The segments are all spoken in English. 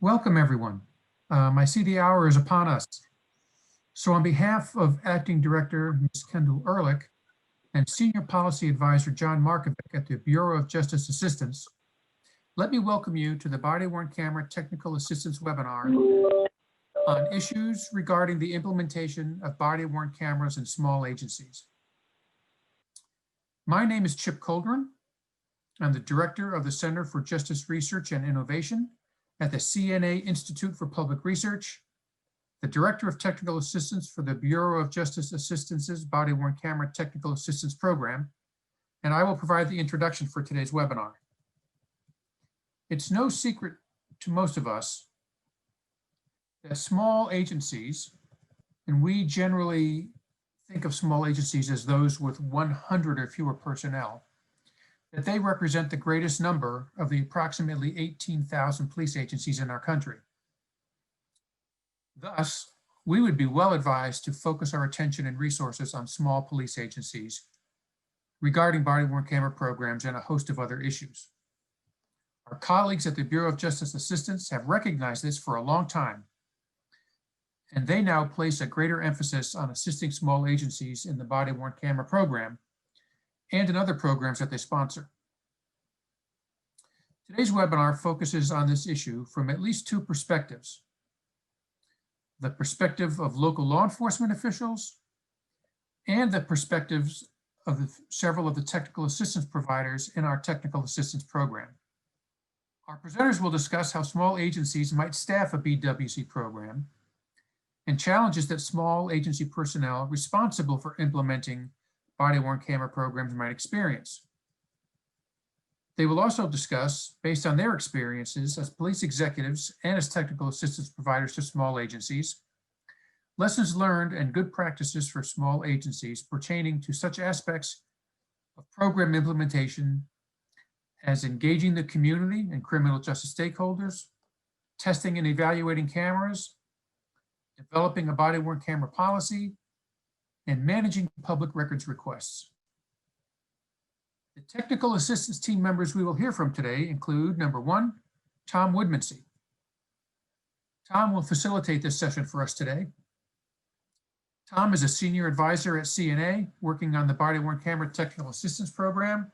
Welcome, everyone. I see the hour is upon us. So on behalf of Acting Director Ms. Kendall Ehrlich and Senior Policy Advisor John Markovic at the Bureau of Justice Assistance, let me welcome you to the Body-Worn Camera Technical Assistance webinar on issues regarding the implementation of body-worn cameras in small agencies. My name is Chip Coldren. I'm the Director of the Center for Justice Research and Innovation at the CNA Institute for Public Research, the Director of Technical Assistance for the Bureau of Justice Assistance's Body-Worn Camera Technical Assistance Program, and I will provide the introduction for today's webinar. It's no secret to most of us that small agencies, and we generally think of small agencies as those with 100 or fewer personnel, that they represent the greatest number of the approximately 18,000 police agencies in our country. Thus, we would be well advised to focus our attention and resources on small police agencies regarding body-worn camera programs and a host of other issues. Our colleagues at the Bureau of Justice Assistance have recognized this for a long time, and they now place a greater emphasis on assisting small agencies in the body-worn camera program and in other programs that they sponsor. Today's webinar focuses on this issue from at least two perspectives: the perspective of local law enforcement officials and the perspectives of several of the technical assistance providers in our technical assistance program. Our presenters will discuss how small agencies might staff a BWC program and challenges that small agency personnel responsible for implementing body-worn camera programs might experience. They will also discuss, based on their experiences as police executives and as technical assistance providers to small agencies, lessons learned and good practices for small agencies pertaining to such aspects of program implementation as engaging the community and criminal justice stakeholders, testing and evaluating cameras, developing a body-worn camera policy, and managing public records requests. The technical assistance team members we will hear from today include, number one, Tom Woodmansee. Tom will facilitate this session for us today. Tom is a senior advisor at CNA, working on the body-worn camera technical assistance program,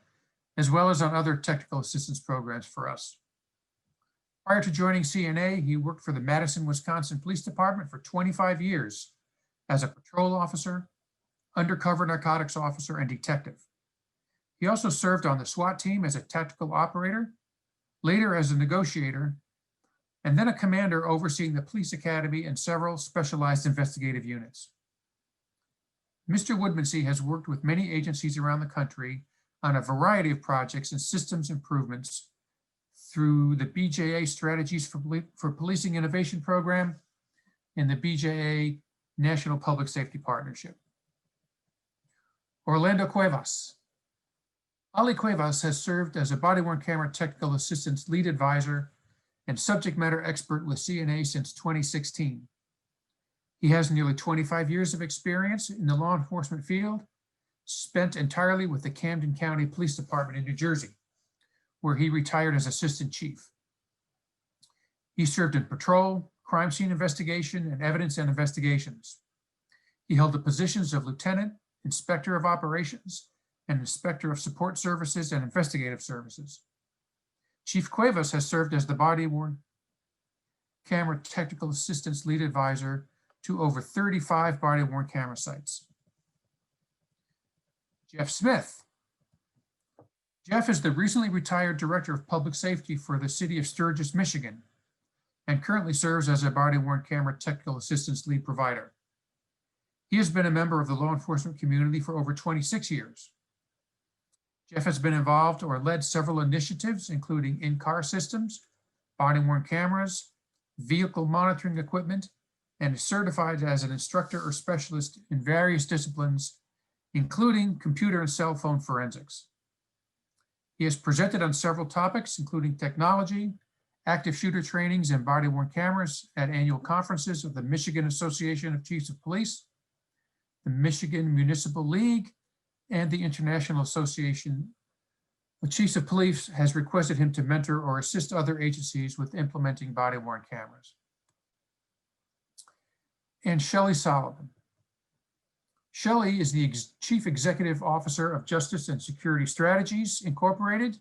as well as on other technical assistance programs for us. Prior to joining CNA, he worked for the Madison, Wisconsin Police Department for 25 years as a patrol officer, undercover narcotics officer, and detective. He also served on the SWAT team as a tactical operator, later as a negotiator, and then a commander overseeing the police academy and several specialized investigative units. Mr. Woodmansee has worked with many agencies around the country on a variety of projects and systems improvements through the BJA Strategies for Policing Innovation Program and the BJA National Public Safety Partnership. Orlando Cuevas. Ali Cuevas has served as a body-worn camera technical assistance lead advisor and subject matter expert with CNA since 2016. He has nearly 25 years of experience in the law enforcement field, spent entirely with the Camden County Police Department in New Jersey, where he retired as assistant chief. He served in patrol, crime scene investigation, and evidence and investigations. He held the positions of lieutenant, inspector of operations, and inspector of support services and investigative services. Chief Cuevas has served as the body-worn camera technical assistance lead advisor to over 35 body-worn camera sites. Geoff Smith. Geoff is the recently retired Director of Public Safety for the City of Sturgis, Michigan, and currently serves as a body-worn camera technical assistance lead provider. He has been a member of the law enforcement community for over 26 years. Geoff has been involved or led several initiatives, including in-car systems, body-worn cameras, vehicle monitoring equipment, and is certified as an instructor or specialist in various disciplines, including computer and cell phone forensics. He has presented on several topics, including technology, active shooter trainings, and body-worn cameras at annual conferences of the Michigan Association of Chiefs of Police, the Michigan Municipal League, and the International Association The Chief of Police has requested him to mentor or assist other agencies with implementing body-worn cameras. And Shellie Solomon. Shellie is the Chief Executive Officer of Justice and Security Strategies, Incorporated.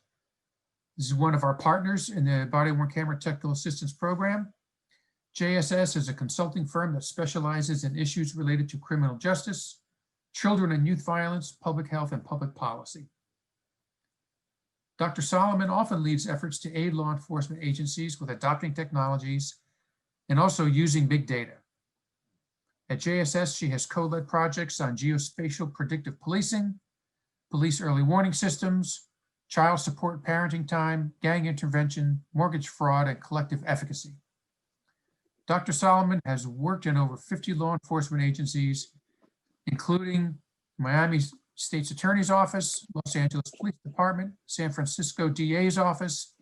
This is one of our partners in the Body-Worn Camera Technical Assistance Program. JSS is a consulting firm that specializes in issues related to criminal justice, children and youth violence, public health, and public policy. Dr. Solomon often leads efforts to aid law enforcement agencies with adopting technologies and also using big data. At JSS, she has co-led projects on geospatial predictive policing, police early warning systems, child support parenting time, gang intervention, mortgage fraud, and collective efficacy. Dr. Solomon has worked in over 50 law enforcement agencies, including Miami State's Attorney's Office, Los Angeles Police Department, San Francisco DA's Office,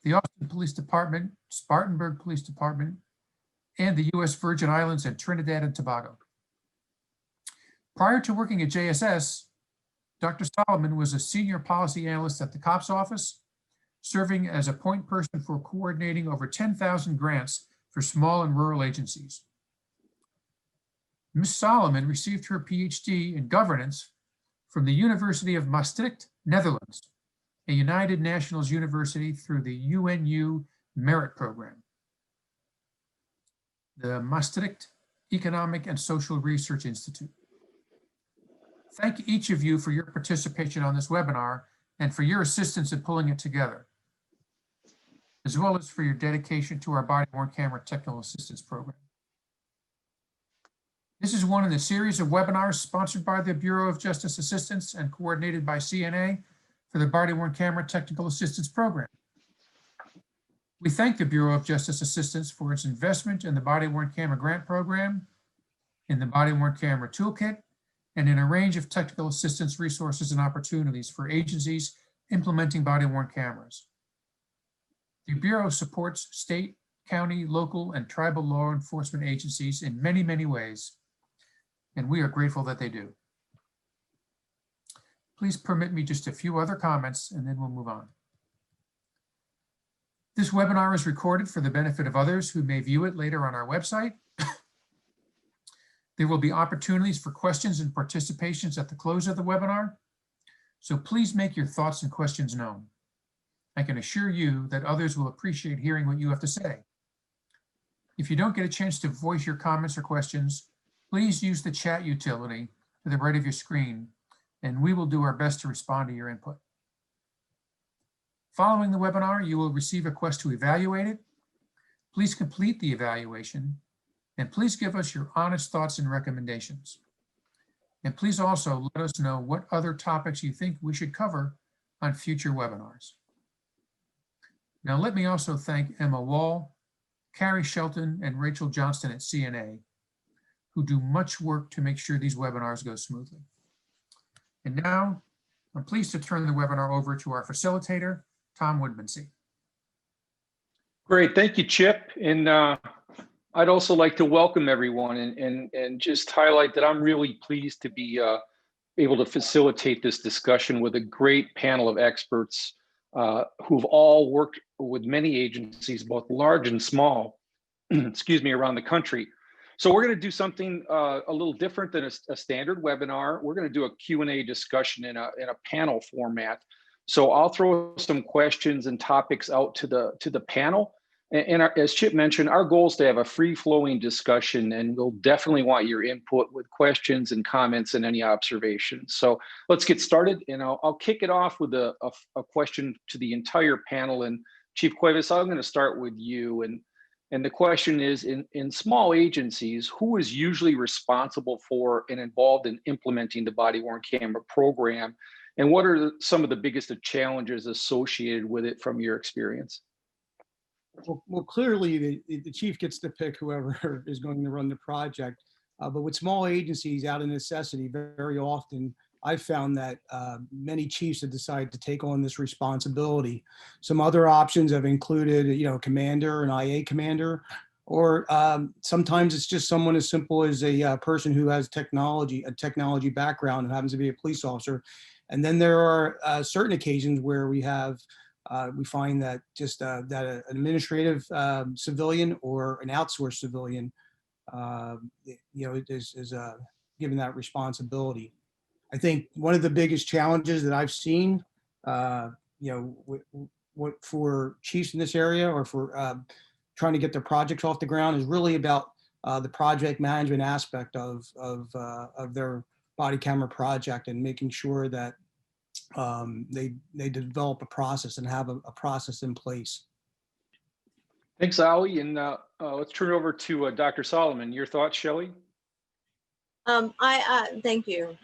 the Austin Police Department, Spartanburg Police Department, and the U.S. Virgin Islands and Trinidad and Tobago. Prior to working at JSS, Dr. Solomon was a senior policy analyst at the COPS office, serving as a point person for coordinating over 10,000 grants for small and rural agencies. Ms. Solomon received her PhD in governance from the University of Maastricht, Netherlands, a United Nations university through the UNU Merit Program. The Maastricht Economic and Social Research Institute. Thank each of you for your participation on this webinar and for your assistance in pulling it together, as well as for your dedication to our body-worn camera technical assistance program. This is one in a series of webinars sponsored by the Bureau of Justice Assistance and coordinated by CNA for the body-worn camera technical assistance program. We thank the Bureau of Justice Assistance for its investment in the body-worn camera grant program, in the body-worn camera toolkit, and in a range of technical assistance resources and opportunities for agencies implementing body-worn cameras. The Bureau supports state, county, local, and tribal law enforcement agencies in many, many ways, and we are grateful that they do. Please permit me just a few other comments, and then we'll move on. This webinar is recorded for the benefit of others who may view it later on our website. There will be opportunities for questions and participations at the close of the webinar, so please make your thoughts and questions known. I can assure you that others will appreciate hearing what you have to say. If you don't get a chance to voice your comments or questions, please use the chat utility to the right of your screen, and we will do our best to respond to your input. Following the webinar, you will receive a request to evaluate it. Please complete the evaluation, and please give us your honest thoughts and recommendations. And please also let us know what other topics you think we should cover on future webinars. Now, let me also thank Emma Wall, Carrie Shelton, and Rachel Johnston at CNA, who do much work to make sure these webinars go smoothly. And now, I'm pleased to turn the webinar over to our facilitator, Tom Woodmansee. Great, thank you, Chip. And I'd also like to welcome everyone and just highlight that I'm really pleased to be able to facilitate this discussion with a great panel of experts who've all worked with many agencies, both large and small, excuse me, around the country. So we're going to do something a little different than a standard webinar. We're going to do a Q&A discussion in a panel format. So I'll throw some questions and topics out to the panel. And as Chip mentioned, our goal is to have a free-flowing discussion, and we'll definitely want your input with questions and comments and any observations. So let's get started, and I'll kick it off with a question to the entire panel. And Chief Cuevas, I'm going to start with you. And the question is, in small agencies, who is usually responsible for and involved in implementing the body-worn camera program? And what are some of the biggest challenges associated with it from your experience? Well, clearly the chief gets to pick whoever is going to run the project. But with small agencies out of necessity, very often I've found that many chiefs have decided to take on this responsibility. Some other options have included, a commander, an IA commander, or sometimes it's just someone as simple as a person who has a technology background and happens to be a police officer. And then there are certain occasions where we find that just that an administrative civilian or an outsourced civilian, is given that responsibility. I think one of the biggest challenges that I've seen, what for chiefs in this area or for trying to get their projects off the ground is really about the project management aspect of their body camera project and making sure that they develop a process and have a process in place. Thanks, Ali. And let's turn it over to Dr. Solomon. Your thoughts, Shellie? Thank you.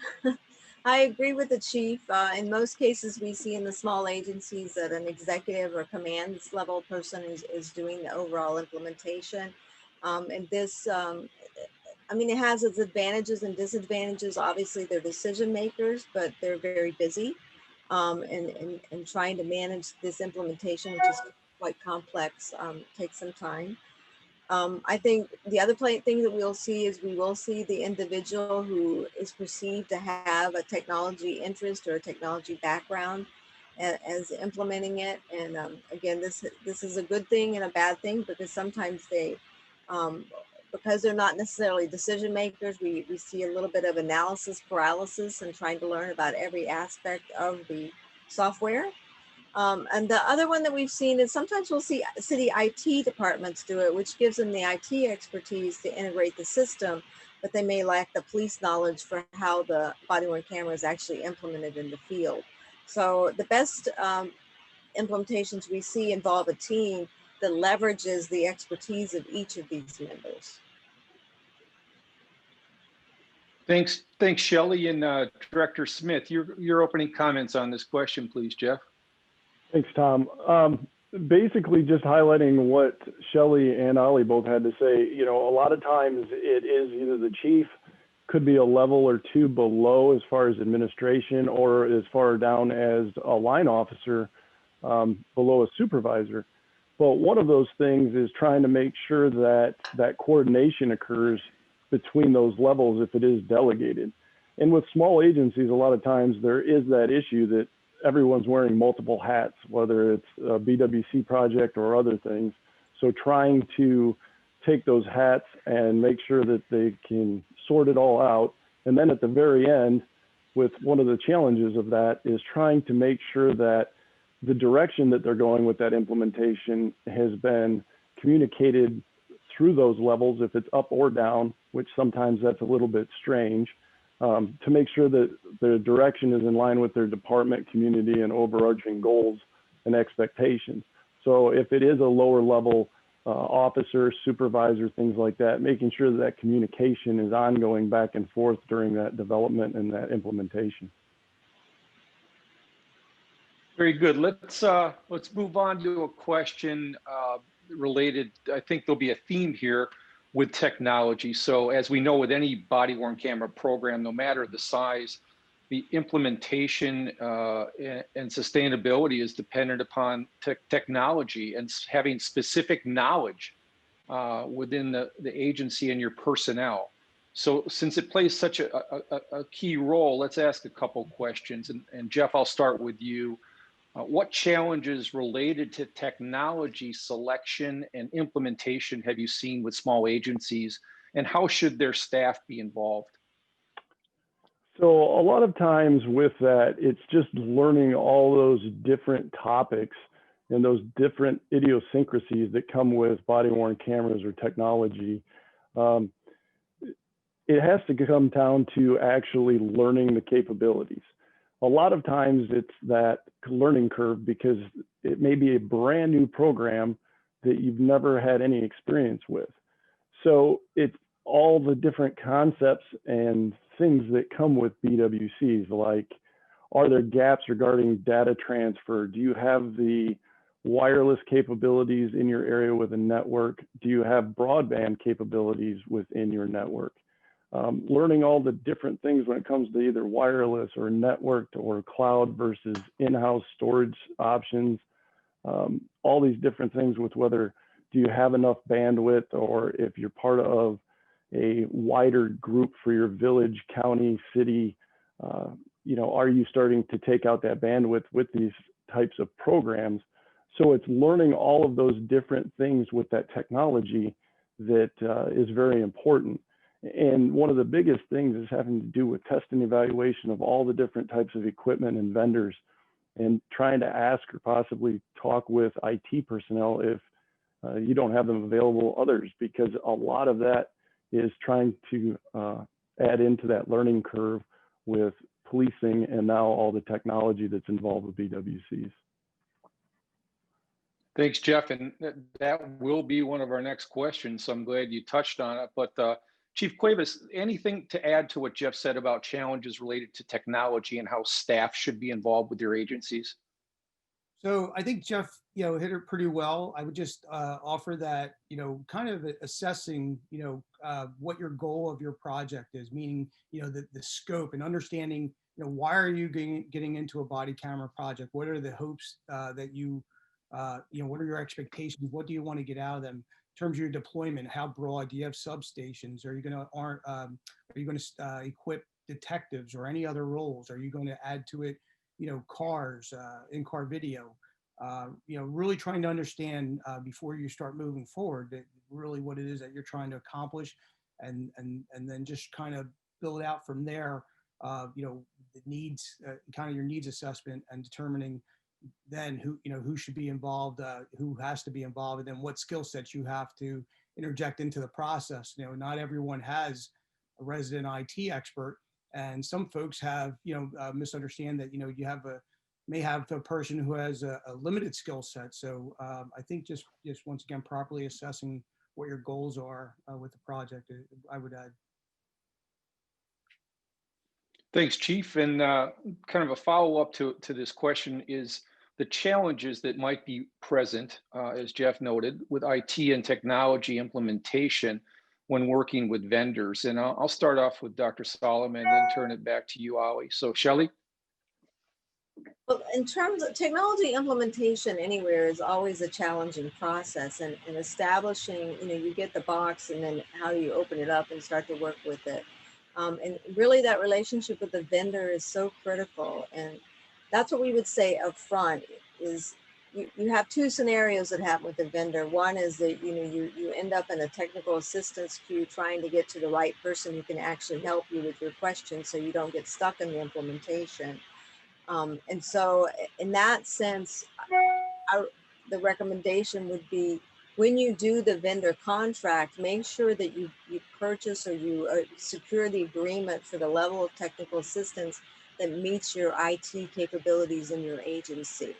I agree with the chief. In most cases, we see in the small agencies that an executive or commands level person is doing the overall implementation. And this, I mean, it has its advantages and disadvantages. Obviously, they're decision makers, but they're very busy and trying to manage this implementation, which is quite complex, takes some time. I think the other thing that we'll see is we will see the individual who is perceived to have a technology interest or a technology background as implementing it. And again, this is a good thing and a bad thing because sometimes they, because they're not necessarily decision makers, we see a little bit of analysis paralysis and trying to learn about every aspect of the software. And the other one that we've seen is sometimes we'll see city IT departments do it, which gives them the IT expertise to integrate the system, but they may lack the police knowledge for how the body-worn camera is actually implemented in the field. So the best implementations we see involve a team that leverages the expertise of each of these members. Thanks, Shellie. And Director Smith, your opening comments on this question, please, Geoff. Thanks, Tom. Basically, just highlighting what Shellie and Ali both had to say. You know, a lot of times it is either the chief, could be a level or two below as far as administration, or as far down as a line officer below a supervisor. But one of those things is trying to make sure that that coordination occurs between those levels if it is delegated. And with small agencies, a lot of times there is that issue that everyone's wearing multiple hats, whether it's a BWC project or other things. So trying to take those hats and make sure that they can sort it all out. And then at the very end, with one of the challenges of that is trying to make sure that the direction that they're going with that implementation has been communicated through those levels, if it's up or down, which sometimes that's a little bit strange. To make sure that the direction is in line with their department, community, and overarching goals and expectations. So if it is a lower level officer, supervisor, things like that, making sure that that communication is ongoing back and forth during that development and that implementation. Very good. Let's move on to a question related. I think there'll be a theme here with technology. So as we know with any body-worn camera program, no matter the size, the implementation and sustainability is dependent upon technology and having specific knowledge within the agency and your personnel. So since it plays such a key role, let's ask a couple questions. And Geoff, I'll start with you. What challenges related to technology selection and implementation have you seen with small agencies, and how should their staff be involved? So a lot of times with that, it's just learning all those different topics and those different idiosyncrasies that come with body-worn cameras or technology. It has to come down to actually learning the capabilities. A lot of times it's that learning curve because it may be a brand new program that you've never had any experience with. So it's all the different concepts and things that come with BWCs, like, are there gaps regarding data transfer? Do you have the wireless capabilities in your area with a network? Do you have broadband capabilities within your network? Learning all the different things when it comes to either wireless or networked or cloud versus in-house storage options, all these different things with whether do you have enough bandwidth, or if you're part of a wider group for your village, county, city are you starting to take out that bandwidth with these types of programs? So it's learning all of those different things with that technology that is very important. And one of the biggest things is having to do with test and evaluation of all the different types of equipment and vendors, and trying to ask or possibly talk with IT personnel if you don't have them available, others, because a lot of that is trying to add into that learning curve with policing and now all the technology that's involved with BWCs. Thanks, Geoff. And that will be one of our next questions. So I'm glad you touched on it. But Chief Cuevas, anything to add to what Geoff said about challenges related to technology and how staff should be involved with your agencies? So I think Geoff, hit it pretty well. I would just offer that, kind of assessing, what your goal of your project is, meaning, the scope and understanding, why are you getting into a body camera project? What are the hopes that what are your expectations? What do you want to get out of them? In terms of your deployment, how broad? Do you have substations? Are you going to equip detectives or any other roles? Are you going to add to it, cars, in-car video? Really trying to understand before you start moving forward that really what it is that you're trying to accomplish, and then just kind of build out from there. The needs, kind of your needs assessment, and determining then who should be involved, who has to be involved, and then what skill sets you have to interject into the process. Not everyone has a resident IT expert, and some folks have misunderstand that you may have a person who has a limited skill set. So I think just once again properly assessing what your goals are with the project, I would add. Thanks, Chief. And kind of a follow-up to this question is the challenges that might be present, as Geoff noted, with IT and technology implementation when working with vendors. And I'll start off with Dr. Solomon and then turn it back to you, Ollie. So Shellie? Well, in terms of technology implementation anywhere is always a challenging process, and establishing, you get the box and then how do you open it up and start to work with it. And really that relationship with the vendor is so critical. And that's what we would say up front is you have two scenarios that happen with the vendor. One is that, you end up in a technical assistance queue trying to get to the right person who can actually help you with your questions so you don't get stuck in the implementation. And so in that sense, the recommendation would be when you do the vendor contract, make sure that you purchase or you secure the agreement for the level of technical assistance that meets your IT capabilities in your agency.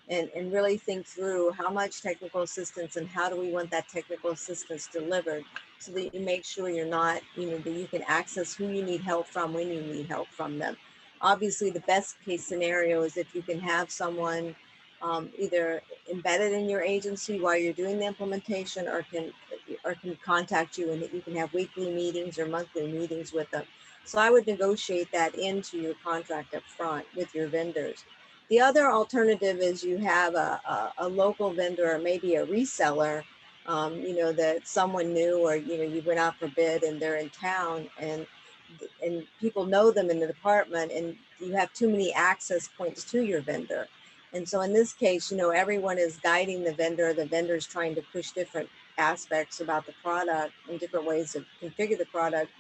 And really think through how much technical assistance and how do we want that technical assistance delivered so that you make sure you're not, that you can access who you need help from when you need help from them. Obviously, the best case scenario is if you can have someone either embedded in your agency while you're doing the implementation, or can contact you, and that you can have weekly meetings or monthly meetings with them. So I would negotiate that into your contract up front with your vendors. The other alternative is you have a local vendor or maybe a reseller, that someone new, or you went out for bid and they're in town, and people know them in the department, and you have too many access points to your vendor. And so in this case, everyone is guiding the vendor's trying to push different aspects about the product and different ways to configure the product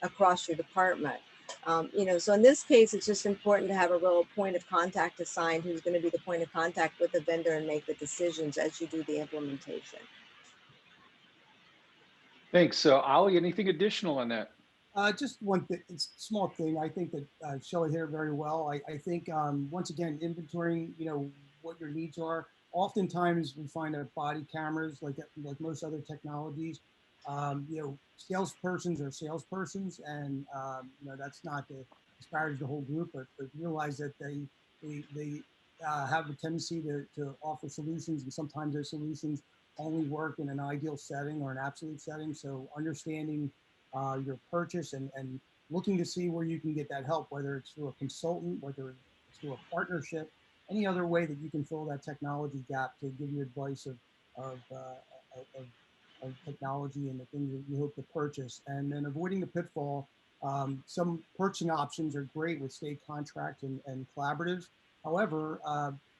across your department. So in this case, it's just important to have a real point of contact assigned who's going to be the point of contact with the vendor and make the decisions as you do the implementation. Thanks. So Ollie, anything additional on that? Just one small thing. I think that Shellie hit it very well. I think once again, inventorying, what your needs are. Oftentimes we find that body cameras, like most other technologies, salespersons are salespersons, and that's not to disparage the whole group, but realize that they have a tendency to offer solutions, and sometimes those solutions only work in an ideal setting or an absolute setting. So understanding your purchase and looking to see where you can get that help, whether it's through a consultant, whether it's through a partnership, any other way that you can fill that technology gap to give you advice of technology and the things that you hope to purchase. And then avoiding the pitfall Some purchasing options are great with state contract and collaboratives. However,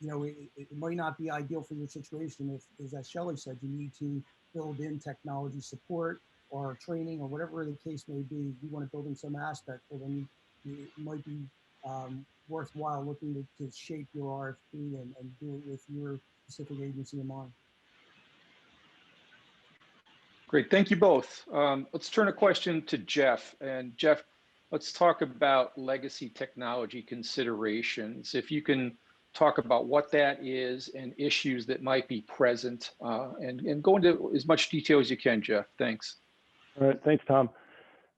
it might not be ideal for your situation if, as Shellie said, you need to build in technology support or training or whatever the case may be. You want to build in some aspect, but then it might be worthwhile looking to shape your RFP and do it with your specific agency in mind. Great, thank you both. Let's turn a question to Geoff. And Geoff, let's talk about legacy technology considerations. If you can talk about what that is and issues that might be present, and go into as much detail as you can, Geoff. Thanks. All right, thanks, Tom.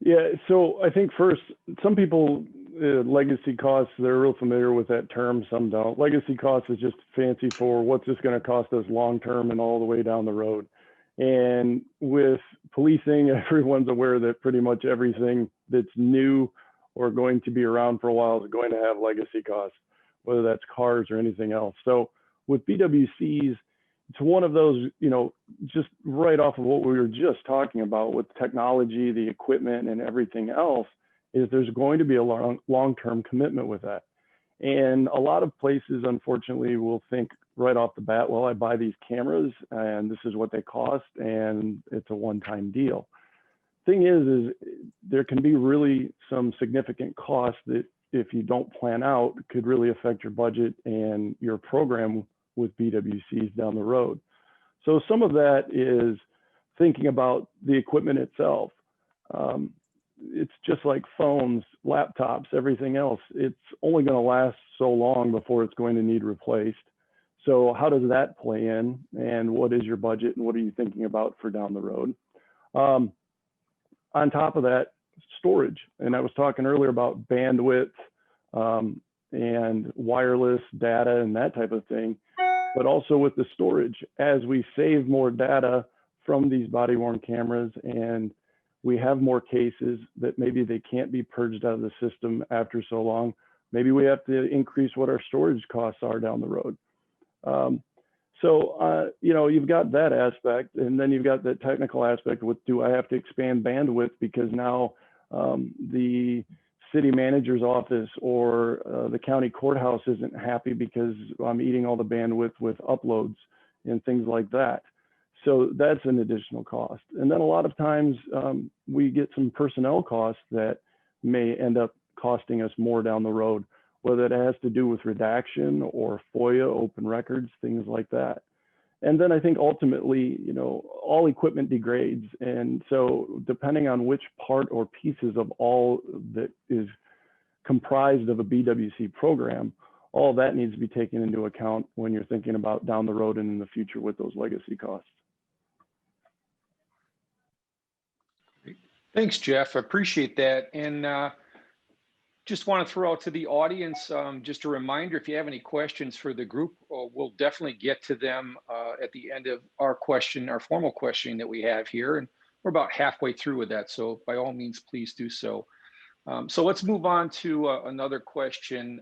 Yeah, so I think first, some people, legacy costs, they're real familiar with that term, some don't. Legacy costs is just fancy for what's this going to cost us long-term and all the way down the road. And with policing, everyone's aware that pretty much everything that's new or going to be around for a while is going to have legacy costs, whether that's cars or anything else. So with BWCs, it's one of those, just right off of what we were just talking about with technology, the equipment and everything else, is there's going to be a long-term commitment with that. And a lot of places, unfortunately, will think right off the bat, well, I buy these cameras and this is what they cost and it's a one-time deal. Thing is there can be really some significant costs that if you don't plan out could really affect your budget and your program with BWCs down the road. So some of that is thinking about the equipment itself. It's just like phones, laptops, everything else. It's only going to last so long before it's going to need replaced. So how does that play in, and what is your budget and what are you thinking about for down the road? On top of that, storage. And I was talking earlier about bandwidth and wireless data and that type of thing, but also with the storage, as we save more data from these body-worn cameras and we have more cases that maybe they can't be purged out of the system after so long, maybe we have to increase what our storage costs are down the road. You've got that aspect, and then you've got the technical aspect with, do I have to expand bandwidth because now the city manager's office or the county courthouse isn't happy because I'm eating all the bandwidth with uploads and things like that. So that's an additional cost. And then a lot of times we get some personnel costs that may end up costing us more down the road, whether it has to do with redaction or FOIA, open records, things like that. And then I think ultimately, all equipment degrades. And so depending on which part or pieces of all that is comprised of a BWC program, all that needs to be taken into account when you're thinking about down the road and in the future with those legacy costs. Thanks, Geoff. I appreciate that. And just want to throw out to the audience, just a reminder, if you have any questions for the group, we'll definitely get to them at the end of our formal questioning that we have here. And we're about halfway through with that. So by all means, please do so. So let's move on to another question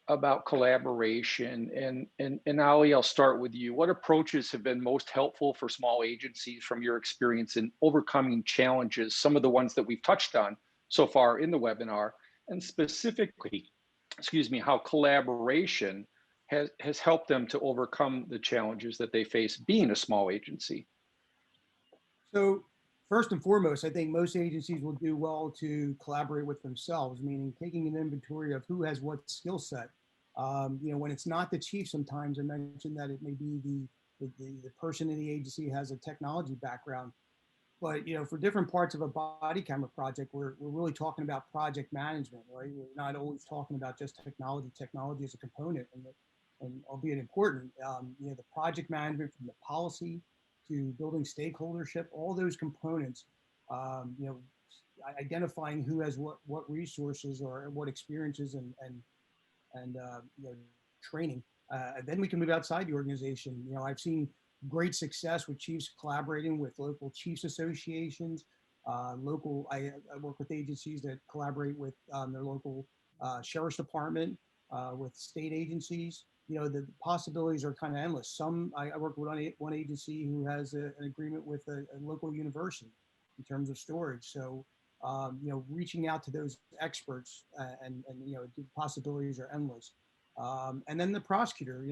about collaboration. And Ali, I'll start with you. What approaches have been most helpful for small agencies from your experience in overcoming challenges, some of the ones that we've touched on so far in the webinar, and specifically, how collaboration has helped them to overcome the challenges that they face being a small agency? So first and foremost, I think most agencies will do well to collaborate with themselves, meaning taking an inventory of who has what skill set. When it's not the chief, sometimes I mentioned that it may be the person in the agency has a technology background. But for different parts of a body camera project, we're really talking about project management, right? We're not always talking about just technology. Technology is a component, and albeit important, the project management from the policy to building stakeholdership, all those components, identifying who has what resources or what experiences and training. Then we can move outside the organization. I've seen great success with chiefs collaborating with local chiefs associations. I work with agencies that collaborate with their local sheriff's department, with state agencies. The possibilities are kind of endless. I work with one agency who has an agreement with a local university in terms of storage. So reaching out to those experts and the possibilities are endless. And then the prosecutor,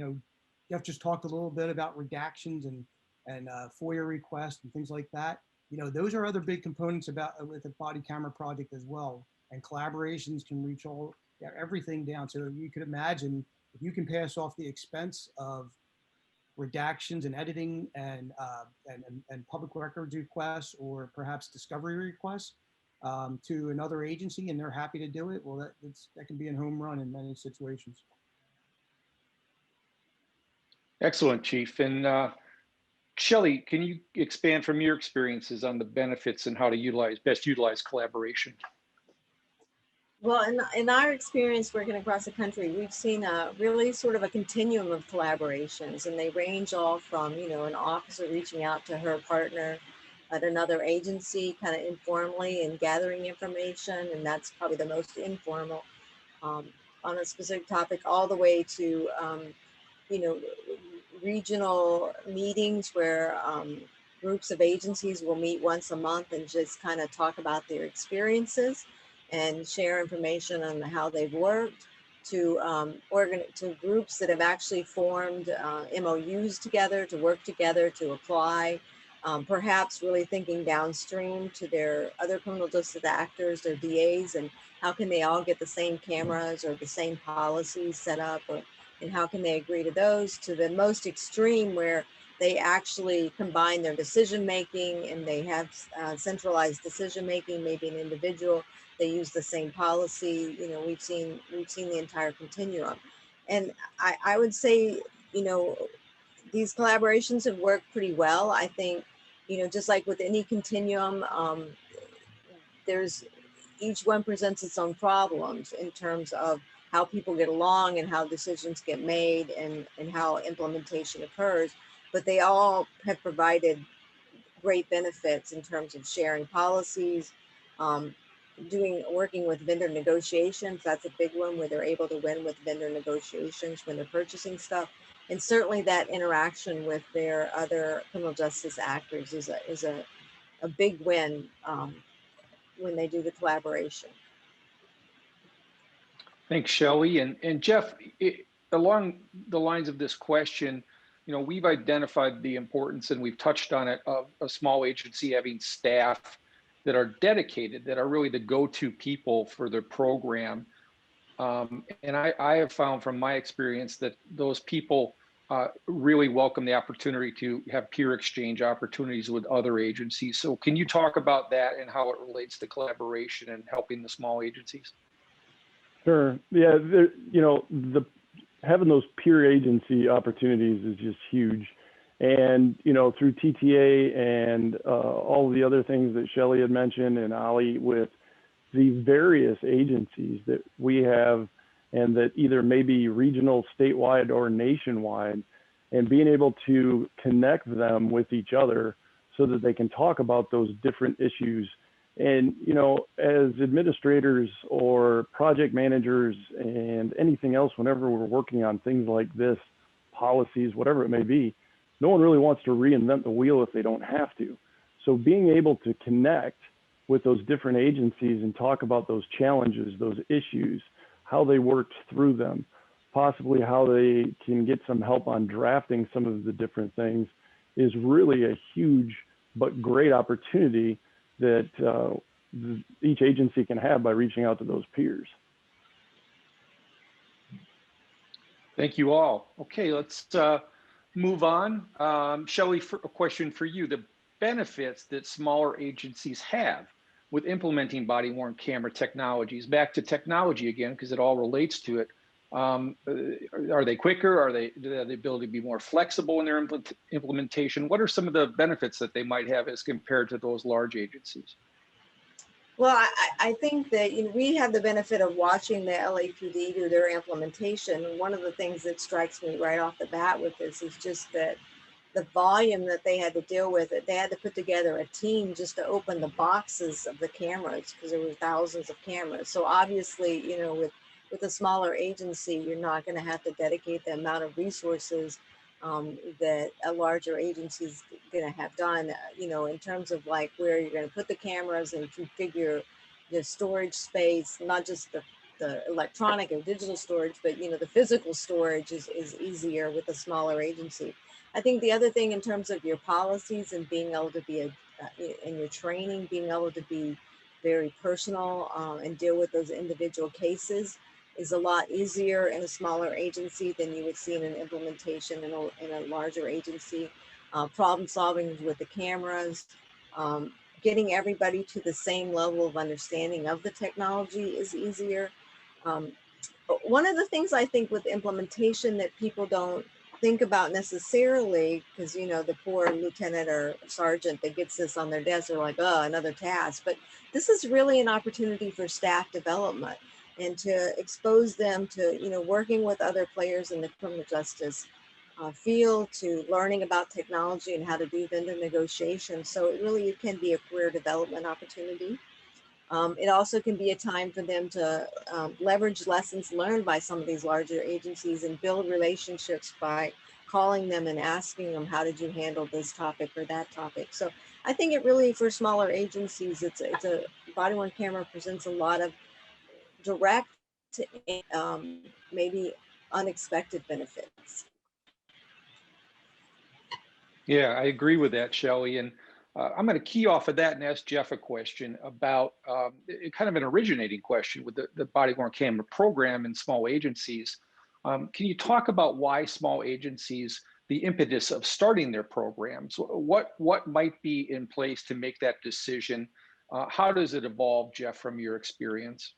Geoff just talked a little bit about redactions and FOIA requests and things like that. Those are other big components with the body camera project as well. And collaborations can reach everything down. So you could imagine if you can pass off the expense of redactions and editing and public records requests or perhaps discovery requests to another agency and they're happy to do it, well, that can be a home run in many situations. Excellent, Chief. And Shellie, can you expand from your experiences on the benefits and how to best utilize collaboration? Well, in our experience working across the country, we've seen really sort of a continuum of collaborations, and they range all from, an officer reaching out to her partner at another agency kind of informally and gathering information, and that's probably the most informal on a specific topic, all the way to, regional meetings where groups of agencies will meet once a month and just kind of talk about their experiences and share information on how they've worked, to to groups that have actually formed MOUs together to work together to apply, perhaps really thinking downstream to their other criminal justice actors, their DAs, and how can they all get the same cameras or the same policies set up, and how can they agree to those, to the most extreme where they actually combine their decision making and they have centralized decision making, maybe an individual, they use the same policy. We've seen the entire continuum. And I would say, these collaborations have worked pretty well. I think, just like with any continuum, each one presents its own problems in terms of how people get along and how decisions get made and how implementation occurs. But they all have provided great benefits in terms of sharing policies, working with vendor negotiations. That's a big one where they're able to win with vendor negotiations when they're purchasing stuff. And certainly that interaction with their other criminal justice actors is a big win when they do the collaboration. Thanks, Shellie. And Geoff, along the lines of this question, we've identified the importance, and we've touched on it, of a small agency having staff that are dedicated, that are really the go-to people for their program. And I have found from my experience that those people really welcome the opportunity to have peer exchange opportunities with other agencies. So can you talk about that and how it relates to collaboration and helping the small agencies? Sure. Yeah. Having those peer agency opportunities is just huge. And, through TTA and all of the other things that Shellie had mentioned and Ollie, with the various agencies that we have and that either may be regional, statewide, or nationwide, and being able to connect them with each other so that they can talk about those different issues. And, as administrators or project managers and anything else, whenever we're working on things like this, policies, whatever it may be, no one really wants to reinvent the wheel if they don't have to. So being able to connect with those different agencies and talk about those challenges, those issues, how they worked through them, possibly how they can get some help on drafting some of the different things, is really a huge but great opportunity that each agency can have by reaching out to those peers. Thank you all. Okay, let's move on. Shellie, a question for you. The benefits that smaller agencies have with implementing body-worn camera technologies. Back to technology again, because it all relates to it. Are they quicker? Do they have the ability to be more flexible in their implementation? What are some of the benefits that they might have as compared to those large agencies? Well, I think that we have the benefit of watching the LAPD do their implementation. And one of the things that strikes me right off the bat with this is just that the volume that they had to deal with it. They had to put together a team just to open the boxes of the cameras because there were thousands of cameras. So obviously, with a smaller agency, you're not going to have to dedicate the amount of resources that a larger agency is going to have done, in terms of like where you're going to put the cameras and configure the storage space, not just the electronic or digital storage, but the physical storage is easier with a smaller agency. I think the other thing in terms of your policies and being able to be in your training, being able to be very personal and deal with those individual cases is a lot easier in a smaller agency than you would see in an implementation in a larger agency. Problem solving with the cameras, getting everybody to the same level of understanding of the technology is easier. But one of the things I think with implementation that people don't think about necessarily, because the poor lieutenant or sergeant that gets this on their desk are like, oh, another task. But this is really an opportunity for staff development and to expose them to working with other players in the criminal justice field, to learning about technology and how to do vendor negotiation. So it can be a career development opportunity. It also can be a time for them to leverage lessons learned by some of these larger agencies and build relationships by calling them and asking them, how did you handle this topic or that topic? So I think it really, for smaller agencies, it's a body-worn camera presents a lot of direct, maybe unexpected benefits. Yeah, I agree with that, Shellie. And I'm going to key off of that and ask Geoff a question about kind of an originating question with the body-worn camera program in small agencies. Can you talk about why small agencies, the impetus of starting their programs, what might be in place to make that decision? How does it evolve, Geoff, from your experience?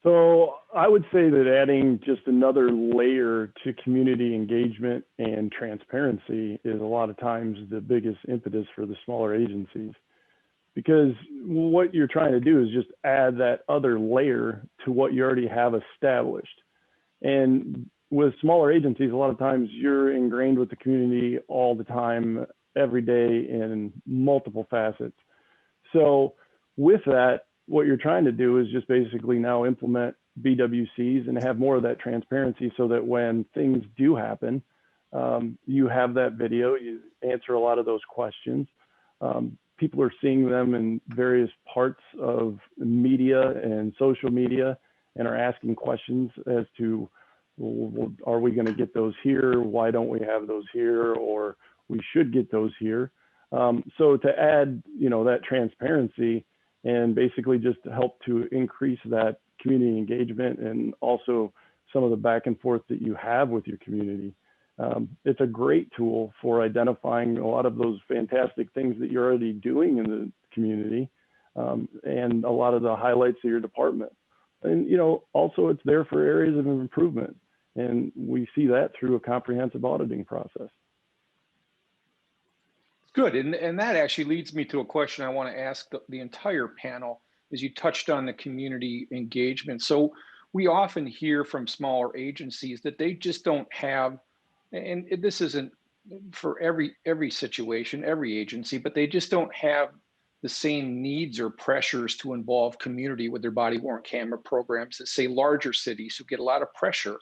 So I would say that adding just another layer to community engagement and transparency is a lot of times the biggest impetus for the smaller agencies, because what you're trying to do is just add that other layer to what you already have established. And with smaller agencies, a lot of times you're ingrained with the community all the time, every day in multiple facets. So with that, what you're trying to do is just basically now implement BWCs and have more of that transparency so that when things do happen, you have that video, you answer a lot of those questions. People are seeing them in various parts of media and social media and are asking questions as to, well, are we going to get those here? Why don't we have those here? Or we should get those here. So to add, that transparency and basically just help to increase that community engagement and also some of the back and forth that you have with your community. It's a great tool for identifying a lot of those fantastic things that you're already doing in the community and a lot of the highlights of your department. And, also it's there for areas of improvement. And we see that through a comprehensive auditing process. Good, and that actually leads me to a question I want to ask the entire panel, as you touched on the community engagement. So we often hear from smaller agencies that they just don't have, and this isn't for every situation, every agency, but they just don't have the same needs or pressures to involve community with their body-worn camera programs as, say, larger cities who get a lot of pressure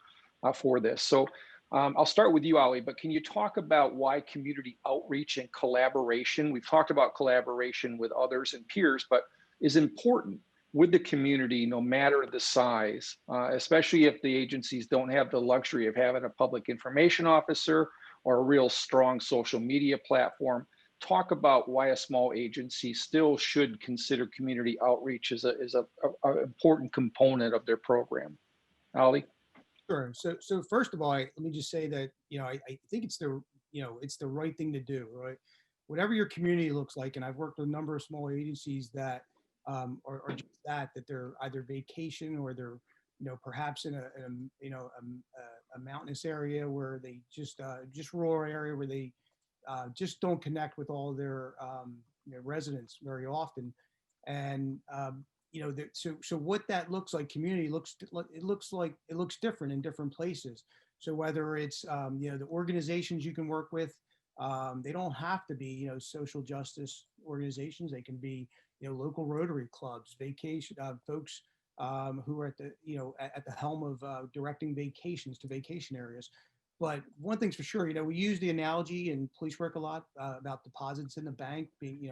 for this. So I'll start with you, Ali, but can you talk about why community outreach and collaboration, we've talked about collaboration with others and peers, but is important with the community no matter the size, especially if the agencies don't have the luxury of having a public information officer or a real strong social media platform. Talk about why a small agency still should consider community outreach as an important component of their program. Ali? Sure. So first of all, let me just say that, I think it's it's the right thing to do, right? Whatever your community looks like, and I've worked with a number of small agencies that are just that they're either vacation or they're, perhaps in a mountainous area where they just rural area where they just don't connect with all their residents very often. And so what that looks like, community looks different in different places. So whether it's the organizations you can work with, they don't have to be social justice organizations. They can be local Rotary clubs, vacation folks who are at the helm of directing vacations to vacation areas. But one thing's for sure, we use the analogy in police work a lot about deposits in the bank being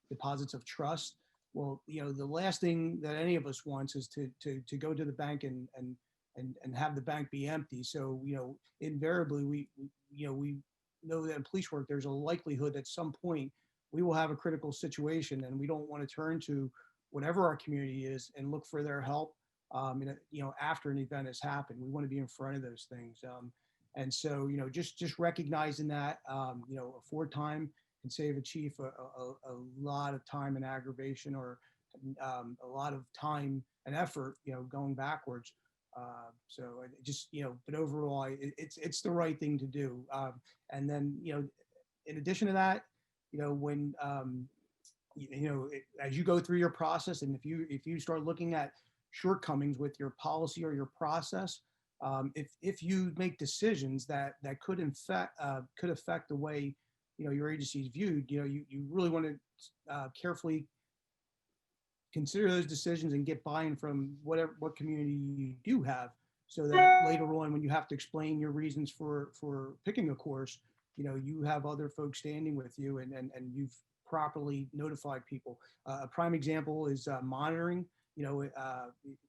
deposits of trust. Well, the last thing that any of us wants is to go to the bank and have the bank be empty. So, invariably we know that in police work, there's a likelihood that some point we will have a critical situation, and we don't want to turn to whatever our community is and look for their help. After an event has happened, we want to be in front of those things. And so, just recognizing that, a forward time can save a chief a lot of time and aggravation, or a lot of time and effort, going backwards. So just, but overall, it's the right thing to do. And then, in addition to that, when, as you go through your process, and if you start looking at shortcomings with your policy or your process, if you make decisions that could affect the way, your agency is viewed, you really want to carefully consider those decisions and get buy-in from what community you do have, so that later on, when you have to explain your reasons for picking a course, you have other folks standing with you, and you've properly notified people. A prime example is monitoring.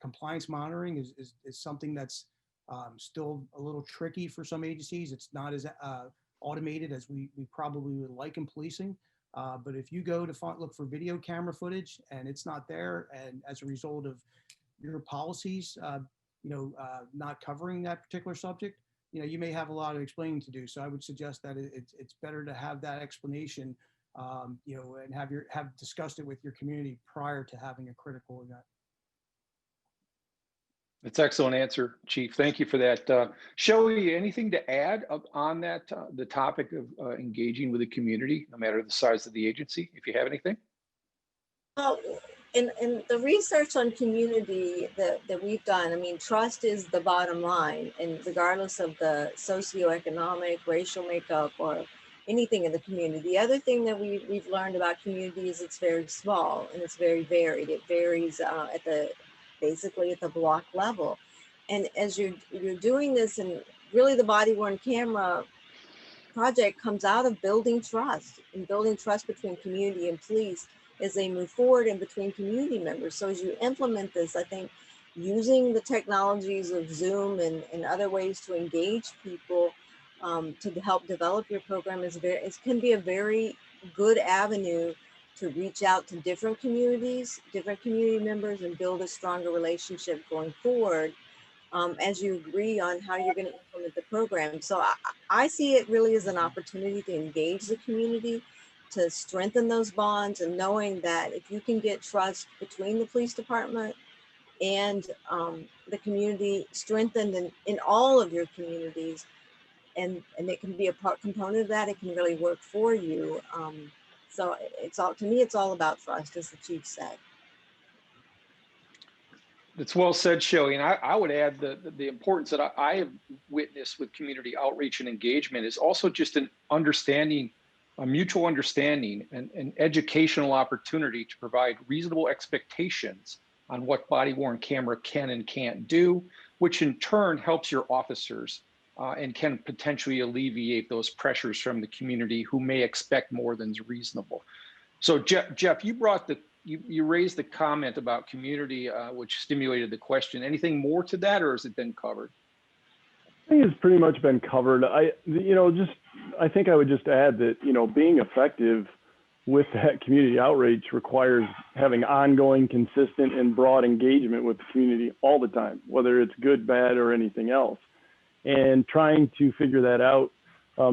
Compliance monitoring is something that's still a little tricky for some agencies. It's not as automated as we probably would like in policing. But if you go to look for video camera footage and it's not there, and as a result of your policies, not covering that particular subject, you may have a lot of explaining to do. So I would suggest that it's better to have that explanation, and have discussed it with your community prior to having a critical event. That's an excellent answer, Chief. Thank you for that. Shellie, anything to add on that, the topic of engaging with the community, no matter the size of the agency, if you have anything? Well, in the research on community that we've done, I mean, trust is the bottom line, and regardless of the socioeconomic, racial makeup, or anything in the community. The other thing that we've learned about community is it's very small and it's very varied. It varies basically at the block level. And as you're doing this, and really the body-worn camera project comes out of building trust, and building trust between community and police as they move forward and between community members. So as you implement this, I think using the technologies of Zoom and other ways to engage people to help develop your program it can be a very good avenue to reach out to different communities, different community members, and build a stronger relationship going forward as you agree on how you're going to implement the program. So I see it really as an opportunity to engage the community, to strengthen those bonds, and knowing that if you can get trust between the police department and the community strengthened in all of your communities, and it can be a component of that, it can really work for you. So to me, it's all about trust, as the chief said. That's well said, Shellie. And I would add the importance that I have witnessed with community outreach and engagement is also just an understanding, a mutual understanding, and an educational opportunity to provide reasonable expectations on what body-worn camera can and can't do, which in turn helps your officers and can potentially alleviate those pressures from the community who may expect more than is reasonable. So Geoff, you raised the comment about community, which stimulated the question. Anything more to that, or has it been covered? I think it's pretty much been covered. I think I would just add that, being effective with that community outreach requires having ongoing, consistent, and broad engagement with the community all the time, whether it's good, bad, or anything else. And trying to figure that out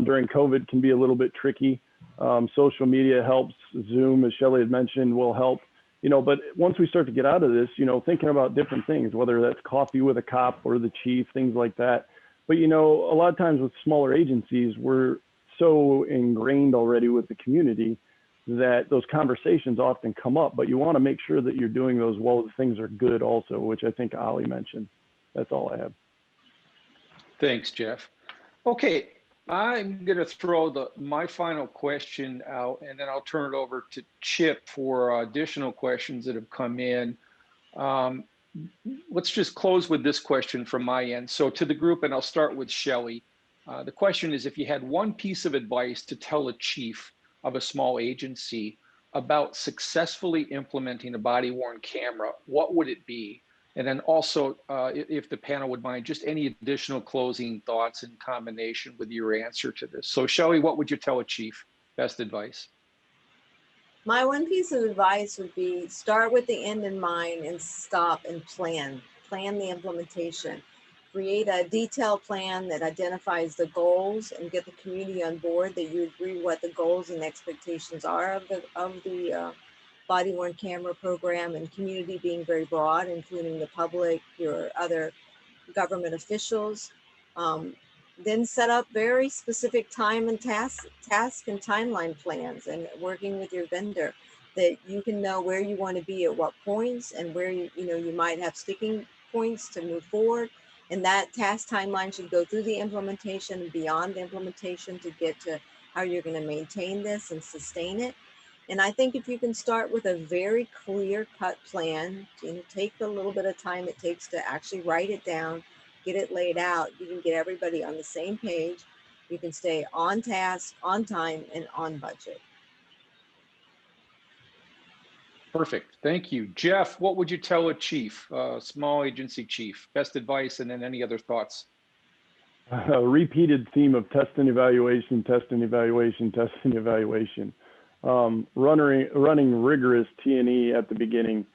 during COVID can be a little bit tricky. Social media helps. Zoom, as Shellie had mentioned, will help. But once we start to get out of this, thinking about different things, whether that's coffee with a cop or the chief, things like that. But, a lot of times with smaller agencies, we're so ingrained already with the community that those conversations often come up, but you want to make sure that you're doing those while the things are good also, which I think Ali mentioned. That's all I have. Thanks, Geoff. Okay, I'm going to throw my final question out, and then I'll turn it over to Chip for additional questions that have come in. Let's just close with this question from my end. So to the group, and I'll start with Shellie. The question is, if you had one piece of advice to tell a chief of a small agency about successfully implementing a body-worn camera, what would it be? And then also, if the panel would mind, just any additional closing thoughts in combination with your answer to this. So Shellie, what would you tell a chief? Best advice? My one piece of advice would be start with the end in mind and stop and plan the implementation. Create a detailed plan that identifies the goals and get the community on board that you agree what the goals and expectations are of the body-worn camera program, and community being very broad, including the public, your other government officials. Then set up very specific time and task and timeline plans, and working with your vendor that you can know where you want to be at what points, and where you might have sticking points to move forward. And that task timeline should go through the implementation and beyond the implementation to get to how you're going to maintain this and sustain it. And I think if you can start with a very clear cut plan, take the little bit of time it takes to actually write it down, get it laid out, you can get everybody on the same page. You can stay on task, on time, and on budget. Perfect. Thank you. Geoff, what would you tell a chief, small agency chief? Best advice, and then any other thoughts? A repeated theme of test and evaluation, test and evaluation, test and evaluation. Running rigorous T&E at the beginning.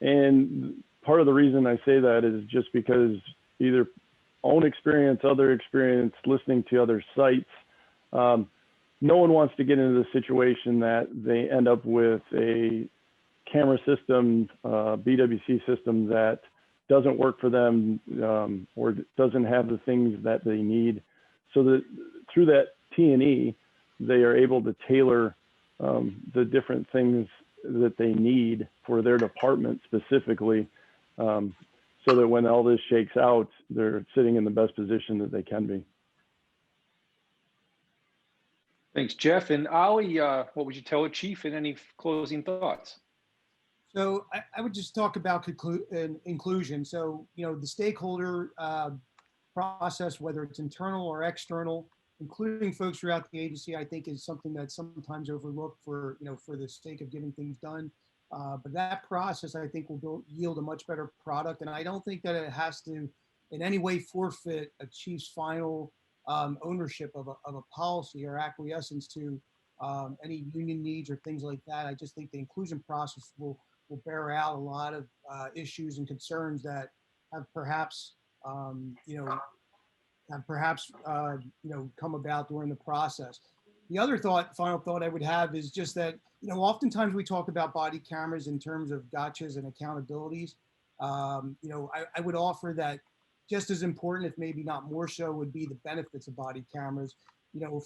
And part of the reason I say that is just because either own experience, other experience, listening to other sites, no one wants to get into the situation that they end up with a camera system, BWC system that doesn't work for them, or doesn't have the things that they need. So that through that T&E, they are able to tailor the different things that they need for their department specifically, so that when all this shakes out, they're sitting in the best position that they can be. Thanks, Geoff. And Ollie, what would you tell a chief, and any closing thoughts? So I would just talk about inclusion. So, the stakeholder process, whether it's internal or external, including folks throughout the agency, I think is something that's sometimes overlooked for the sake of getting things done. But that process, I think, will yield a much better product. And I don't think that it has to in any way forfeit a chief's final ownership of a policy or acquiescence to any union needs or things like that. I just think the inclusion process will bear out a lot of issues and concerns that have perhaps come about during the process. The other final thought I would have is just that, oftentimes we talk about body cameras in terms of gotchas and accountabilities. I would offer that just as important, if maybe not more so, would be the benefits of body cameras,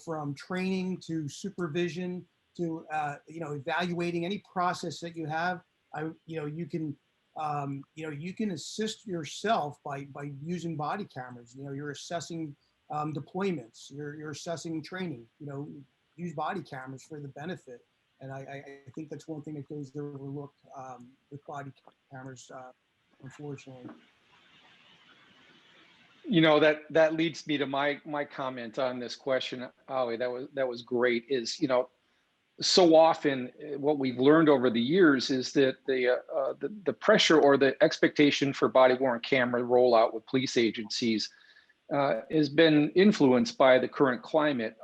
from training to supervision to, evaluating any process that you have. You can assist yourself by using body cameras. You're assessing deployments, you're assessing training, use body cameras for the benefit. And I think that's one thing that goes overlooked with body cameras, unfortunately. That leads me to my comment on this question, Ollie. That was great. Is so often what we've learned over the years is that the pressure or the expectation for body-worn camera rollout with police agencies has been influenced by the current climate,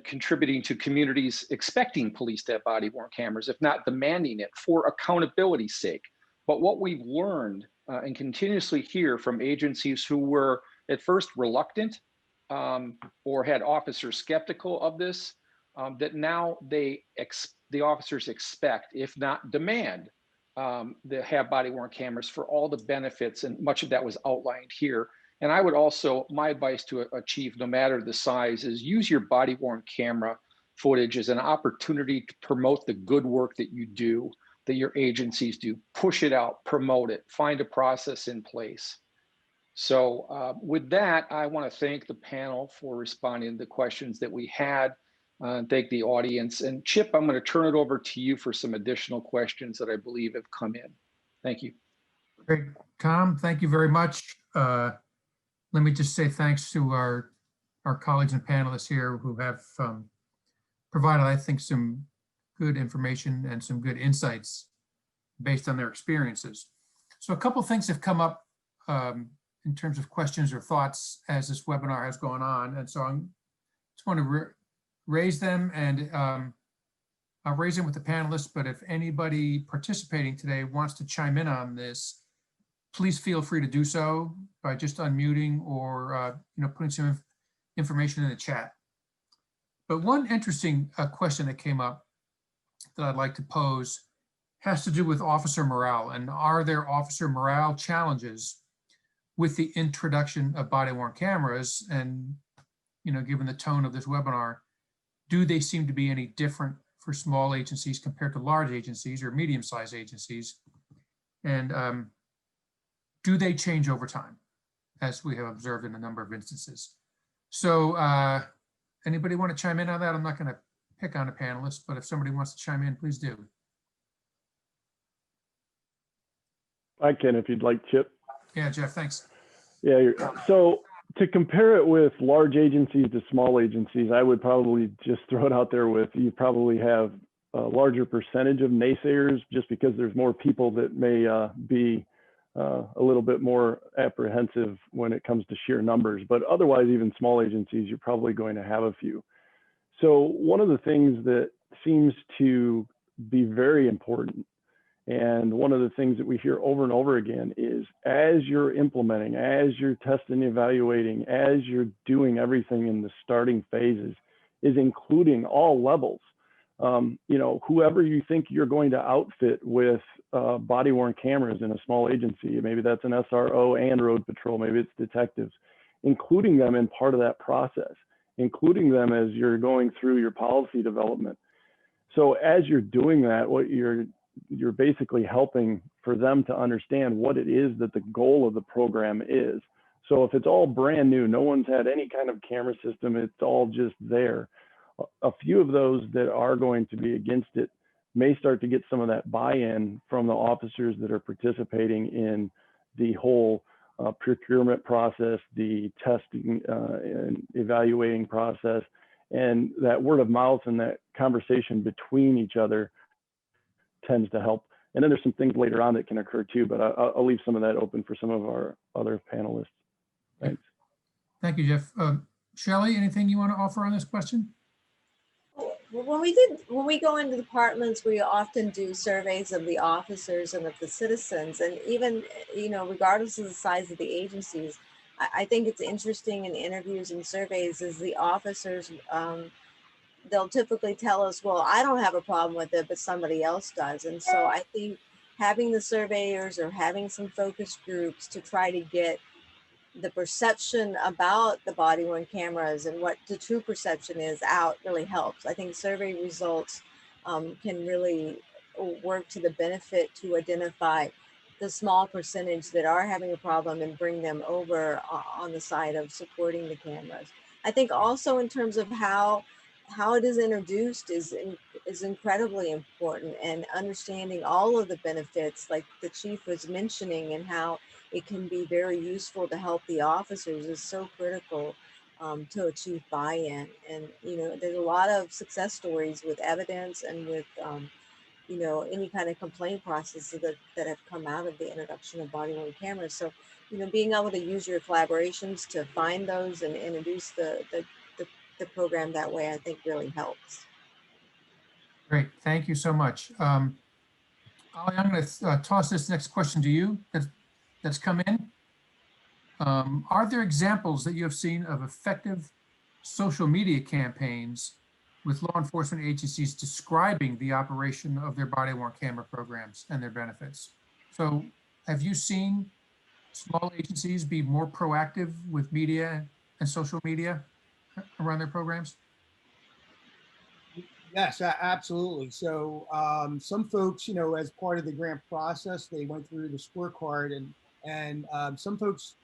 contributing to communities expecting police to have body-worn cameras, if not demanding it, for accountability's sake. But what we've learned and continuously hear from agencies who were at first reluctant or had officers skeptical of this, that now the officers expect, if not demand, to have body-worn cameras for all the benefits, and much of that was outlined here. And I would also, my advice to a chief, no matter the size, is use your body-worn camera footage as an opportunity to promote the good work that you do, that your agencies do. Push it out, promote it, find a process in place. So with that, I want to thank the panel for responding to the questions that we had. Thank the audience. And Chip, I'm going to turn it over to you for some additional questions that I believe have come in. Thank you. Great, Tom, thank you very much. Let me just say thanks to our colleagues and panelists here who have provided, I think, some good information and some good insights based on their experiences. So a couple things have come up in terms of questions or thoughts as this webinar has gone on. And so I just want to raise them, and I'll raise them with the panelists, but if anybody participating today wants to chime in on this, please feel free to do so by just unmuting or putting some information in the chat. But one interesting question that came up that I'd like to pose has to do with officer morale. And are there officer morale challenges with the introduction of body-worn cameras? And given the tone of this webinar, do they seem to be any different for small agencies compared to large agencies or medium-sized agencies? And do they change over time, as we have observed in a number of instances? So anybody want to chime in on that? I'm not going to pick on a panelist, but if somebody wants to chime in, please do. I can, if you'd like, Chip. Yeah, Geoff, thanks. Yeah, so to compare it with large agencies to small agencies, I would probably just throw it out there with, you probably have a larger percentage of naysayers just because there's more people that may be a little bit more apprehensive when it comes to sheer numbers. But otherwise, even small agencies, you're probably going to have a few. So one of the things that seems to be very important, and one of the things that we hear over and over again, is as you're implementing, as you're testing, evaluating, as you're doing everything in the starting phases, is including all levels. Whoever you think you're going to outfit with body-worn cameras in a small agency, maybe that's an SRO and road patrol, maybe it's detectives, including them in part of that process, including them as you're going through your policy development. So as you're doing that, what you're basically helping for them to understand what it is that the goal of the program is. So if it's all brand new, no one's had any kind of camera system, it's all just there. A few of those that are going to be against it may start to get some of that buy-in from the officers that are participating in the whole procurement process, the testing and evaluating process, and that word of mouth and that conversation between each other tends to help. And then there's some things later on that can occur too, but I'll leave some of that open for some of our other panelists. Thanks. Thank you, Geoff. Shellie, anything you want to offer on this question? When we go into departments, we often do surveys of the officers and of the citizens, and even, regardless of the size of the agencies, I think it's interesting in interviews and surveys is the officers, they'll typically tell us, well, I don't have a problem with it, but somebody else does. And so I think having the surveyors or having some focus groups to try to get the perception about the body-worn cameras and what the true perception is out really helps. I think survey results can really work to the benefit to identify the small percentage that are having a problem and bring them over on the side of supporting the cameras. I think also in terms of how it is introduced is incredibly important, and understanding all of the benefits like the chief was mentioning and how it can be very useful to help the officers is so critical to achieve buy-in. And, there's a lot of success stories with evidence and with, any kind of complaint processes that have come out of the introduction of body-worn cameras. So, being able to use your collaborations to find those and introduce the program that way, I think really helps. Great, thank you so much. Ollie, I'm going to toss this next question to you that's come in. Are there examples that you have seen of effective social media campaigns with law enforcement agencies describing the operation of their body-worn camera programs and their benefits? So have you seen small agencies be more proactive with media and social media around their programs? Yes, absolutely. So some folks, as part of the grant process, they went through the scorecard, and some folks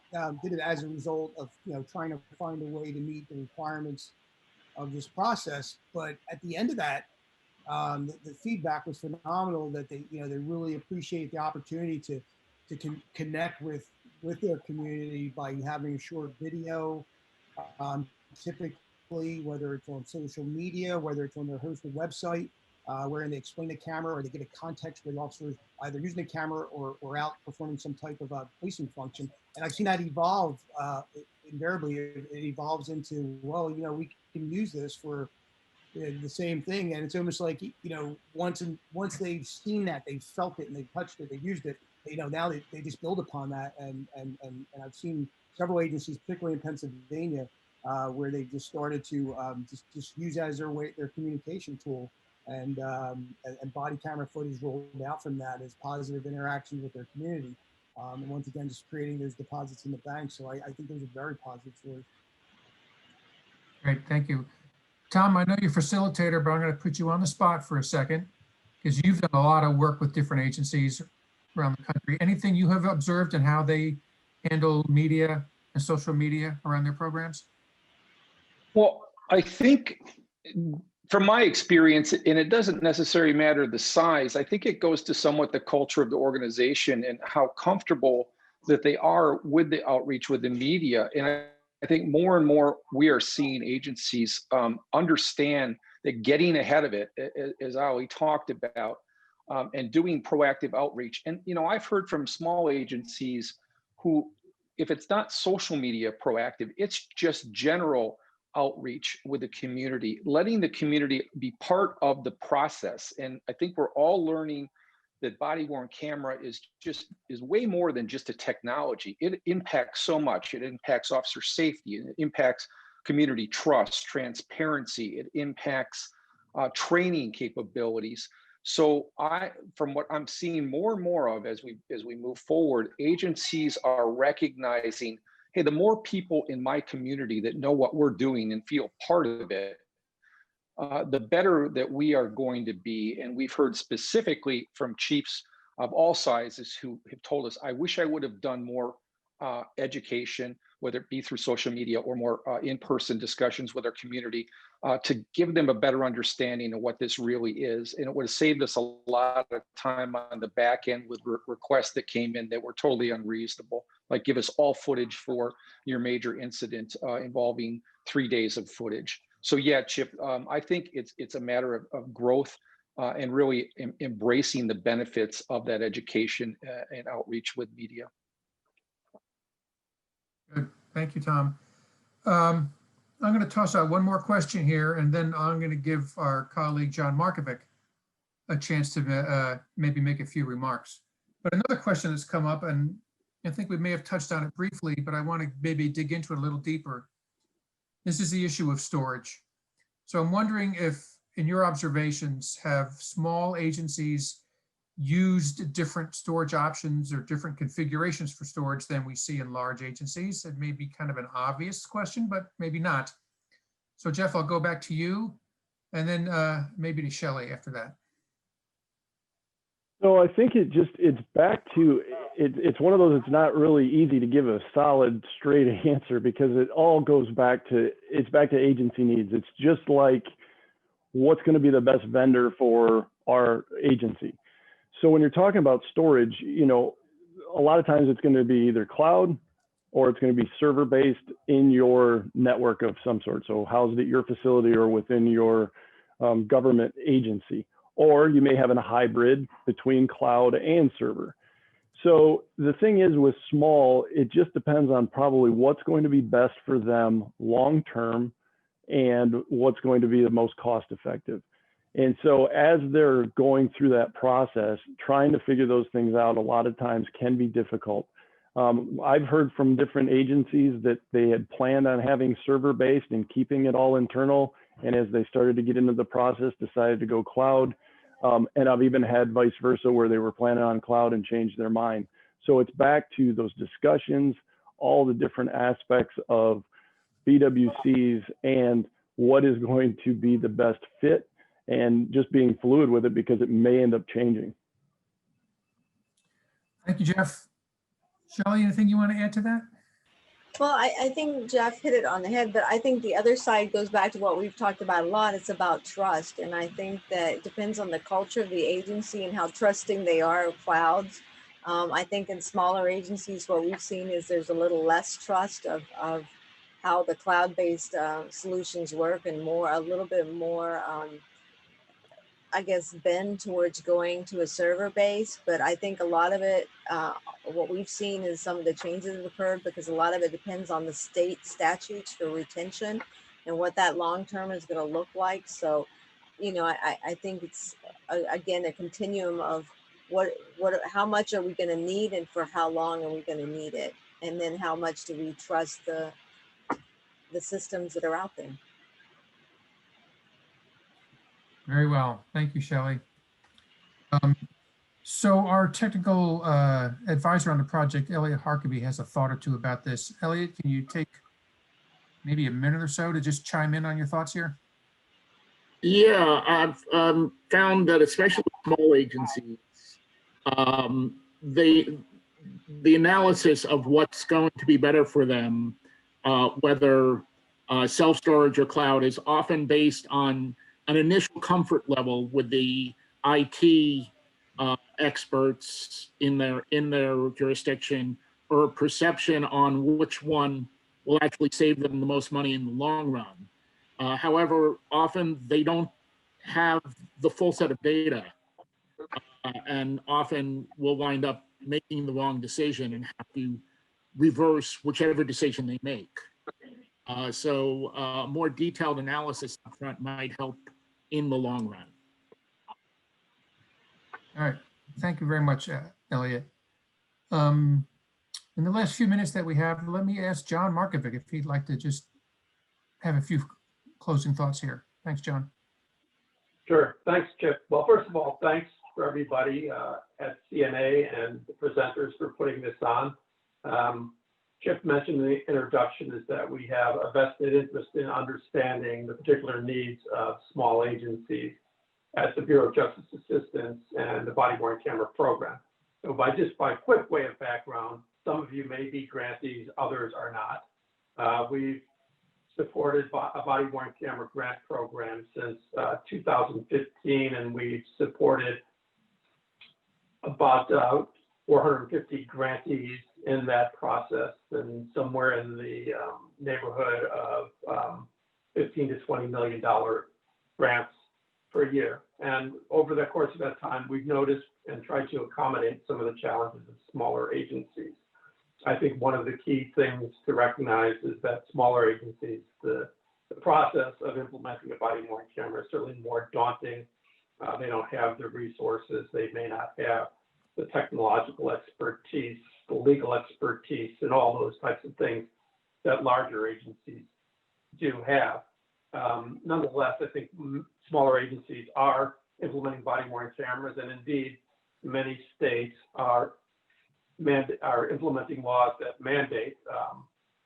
did it as a result of trying to find a way to meet the requirements of this process. But at the end of that, the feedback was phenomenal. That they really appreciate the opportunity to connect with their community by having a short video, typically whether it's on social media, whether it's on their hosted website. wherein they explain the camera or they get a context where the officer either using the camera or out performing some type of policing function. And I've seen that evolve. Invariably, it evolves into, well, you know, we can use this for the same thing. And it's almost like, you know, once they've seen that, they felt it and they touched it, they used it, you know, now they just build upon that. And I've seen several agencies, particularly in Pennsylvania, where they just started to just use that as their communication tool, and body camera footage rolled out from that as positive interactions with their community. And once again, just creating those deposits in the bank. So I think those are very positive stories. Great, thank you. Tom, I know you're facilitator, but I'm going to put you on the spot for a second because you've done a lot of work with different agencies around the country. Anything you have observed in how they handle media and social media around their programs? Well, I think from my experience, and it doesn't necessarily matter the size, I think it goes to somewhat the culture of the organization and how comfortable that they are with the outreach with the media. And I think more and more we are seeing agencies understand that getting ahead of it, as Ali talked about, and doing proactive outreach. And, you know, I've heard from small agencies who, if it's not social media proactive, it's just general outreach with the community, letting the community be part of the process. And I think we're all learning that body-worn camera is way more than just a technology. It impacts so much. It impacts officer safety, it impacts community trust, transparency, it impacts training capabilities. So from what I'm seeing more and more of as we move forward, agencies are recognizing, hey, the more people in my community that know what we're doing and feel part of it, the better that we are going to be. And we've heard specifically from chiefs of all sizes who have told us, I wish I would have done more education, whether it be through social media or more in-person discussions with our community, to give them a better understanding of what this really is. And it would have saved us a lot of time on the back end with requests that came in that were totally unreasonable. Like, give us all footage for your major incident involving 3 days of footage. So yeah, Chip, I think it's a matter of growth and really embracing the benefits of that education and outreach with media. Good. Thank you, Tom. I'm going to toss out one more question here, and then I'm going to give our colleague John Markovic a chance to maybe make a few remarks. But another question that's come up, and I think we may have touched on it briefly, but I want to maybe dig into it a little deeper. This is the issue of storage. So I'm wondering if, in your observations, have small agencies used different storage options or different configurations for storage than we see in large agencies? It may be kind of an obvious question, but maybe not. So Geoff, I'll go back to you, and then maybe to Shellie after that. So I think it's back to, it's one of those, it's not really easy to give a solid, straight answer because it all goes back to, it's back to agency needs. It's just like, what's going to be the best vendor for our agency? So when you're talking about storage, you know, a lot of times it's going to be either cloud or it's going to be server based in your network of some sort. So housed at your facility or within your government agency. Or you may have a hybrid between cloud and server. So the thing is with small, it just depends on probably what's going to be best for them long-term and what's going to be the most cost effective. And so as they're going through that process, trying to figure those things out a lot of times can be difficult. I've heard from different agencies that they had planned on having server-based and keeping it all internal. And as they started to get into the process, decided to go cloud. And I've even had vice versa where they were planning on cloud and changed their mind. So it's back to those discussions, all the different aspects of BWCs and what is going to be the best fit and just being fluid with it because it may end up changing. Thank you, Geoff. Shellie, anything you want to add to that? Well, I think Geoff hit it on the head, but I think the other side goes back to what we've talked about a lot. It's about trust. And I think that it depends on the culture of the agency and how trusting they are of clouds. I think in smaller agencies, what we've seen is there's a little less trust of how the cloud-based solutions work and a little bit more I guess, bend towards going to a server base, but I think a lot of it, what we've seen is some of the changes have occurred because a lot of it depends on the state statutes for retention and what that long-term is going to look like. So, you know, I think it's, again, a continuum of how much are we going to need and for how long are we going to need it? And then how much do we trust the systems that are out there? Very well. Thank you, Shellie. So our technical advisor on the project, Elliot Harkeby, has a thought or two about this. Elliot, can you take maybe a minute or so to just chime in on your thoughts here? Yeah, I've found that especially small agencies, the analysis of what's going to be better for them, whether self-storage or cloud, is often based on an initial comfort level with the IT experts in their jurisdiction, or a perception on which one will actually save them the most money in the long run. However, often they don't have the full set of data, and often will wind up making the wrong decision and have to reverse whichever decision they make. So more detailed analysis up front might help in the long run. All right. Thank you very much, Elliot. In the last few minutes that we have, let me ask John Markovic if he'd like to just have a few closing thoughts here. Thanks, John. Sure. Thanks, Chip. Well, first of all, thanks for everybody at CNA and the presenters for putting this on. Chip mentioned in the introduction is that we have a vested interest in understanding the particular needs of small agencies at the Bureau of Justice Assistance and the body-worn camera program. So by quick way of background, some of you may be grantees, others are not. We've supported a body-worn camera grant program since 2015, and we've supported about 450 grantees in that process, and somewhere in the neighborhood of $15 to $20 million grants per year. And over the course of that time, we've noticed and tried to accommodate some of the challenges of smaller agencies. I think one of the key things to recognize is that smaller agencies, the process of implementing a body-worn camera is certainly more daunting. They don't have the resources. They may not have the technological expertise, the legal expertise, and all those types of things that larger agencies do have. Nonetheless, I think smaller agencies are implementing body-worn cameras, and indeed, many states are implementing laws that mandate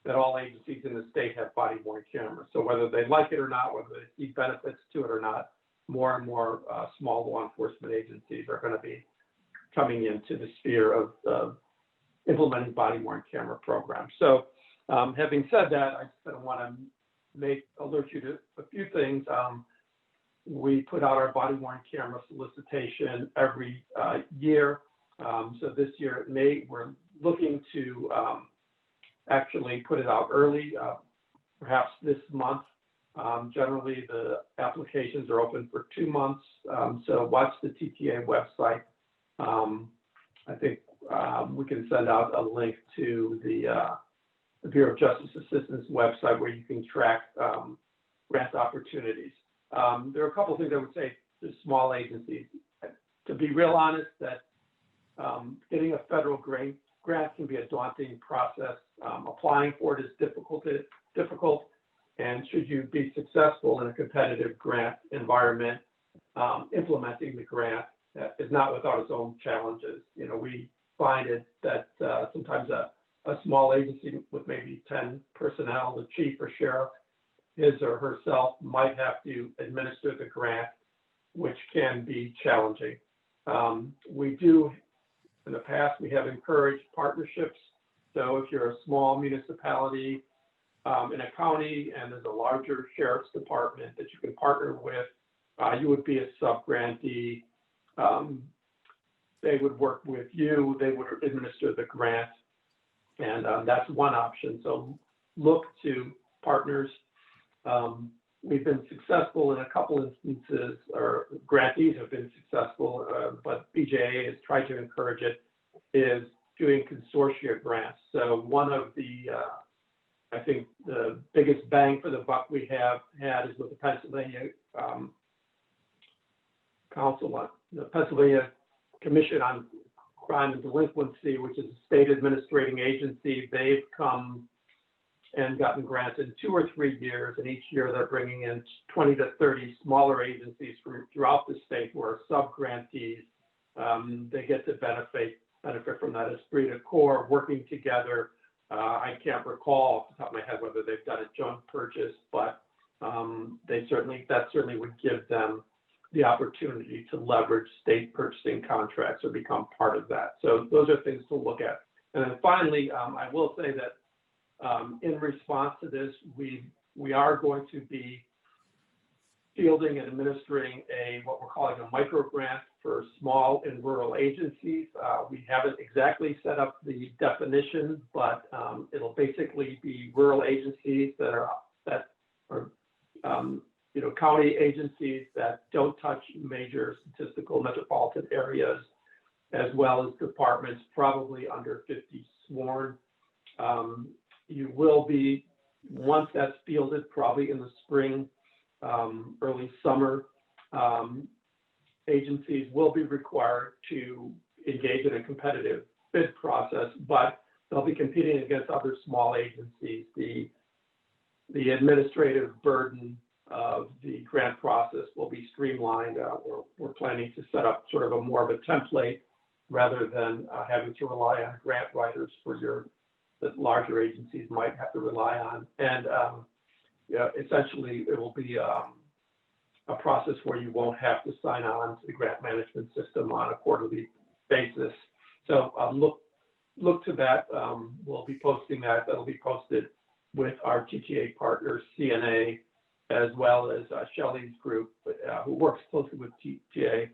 that all agencies in the state have body-worn cameras. So whether they like it or not, whether they see benefits to it or not, more and more small law enforcement agencies are going to be coming into the sphere of implementing body-worn camera programs. So having said that, I just want to alert you to a few things. We put out our body-worn camera solicitation every year. So this year in May, we're looking to actually put it out early, perhaps this month. Generally, the applications are open for 2 months. So watch the TTA website. I think we can send out a link to the Bureau of Justice Assistance website where you can track grant opportunities. There are a couple of things I would say to small agencies. To be real honest, that getting a federal grant can be a daunting process. Applying for it is difficult, and should you be successful in a competitive grant environment, implementing the grant is not without its own challenges. You know, we find it that sometimes a small agency with maybe 10 personnel, the chief or sheriff, his or herself might have to administer the grant, which can be challenging. We do, in the past, we have encouraged partnerships. So if you're a small municipality in a county and there's a larger sheriff's department that you can partner with, you would be a sub-grantee. They would work with you, they would administer the grant, and that's one option. So look to partners. we've been successful in a couple instances, or grantees have been successful, but BJA has tried to encourage it, is doing consortia grants. So one of the, I think the biggest bang for the buck we have had is with the Pennsylvania the Pennsylvania Commission on Crime and Delinquency, which is a state administrating agency. They've come and gotten grants in 2 or 3 years, and each year they're bringing in 20 to 30 smaller agencies from throughout the state who are sub-grantees. They get to benefit from that esprit de corps, working together. I can't recall off the top of my head whether they've done a joint purchase, but that certainly would give them the opportunity to leverage state purchasing contracts or become part of that. So those are things to look at. And then finally, I will say that in response to this, we are going to be fielding and administering what we're calling a micro grant for small and rural agencies. We haven't exactly set up the definition, but it'll basically be rural agencies that are county agencies that don't touch major statistical metropolitan areas, as well as departments probably under 50 sworn. You will be, once that's fielded, probably in the spring, early summer, agencies will be required to engage in a competitive bid process, but they'll be competing against other small agencies. The administrative burden of the grant process will be streamlined. We're planning to set up sort of more of a template rather than having to rely on grant writers that larger agencies might have to rely on. And essentially, it will be a process where you won't have to sign on to the grant management system on a quarterly basis. So look to that. We'll be posting that. That'll be posted with our TTA partner, CNA, as well as Shellie's group, who works closely with TTA,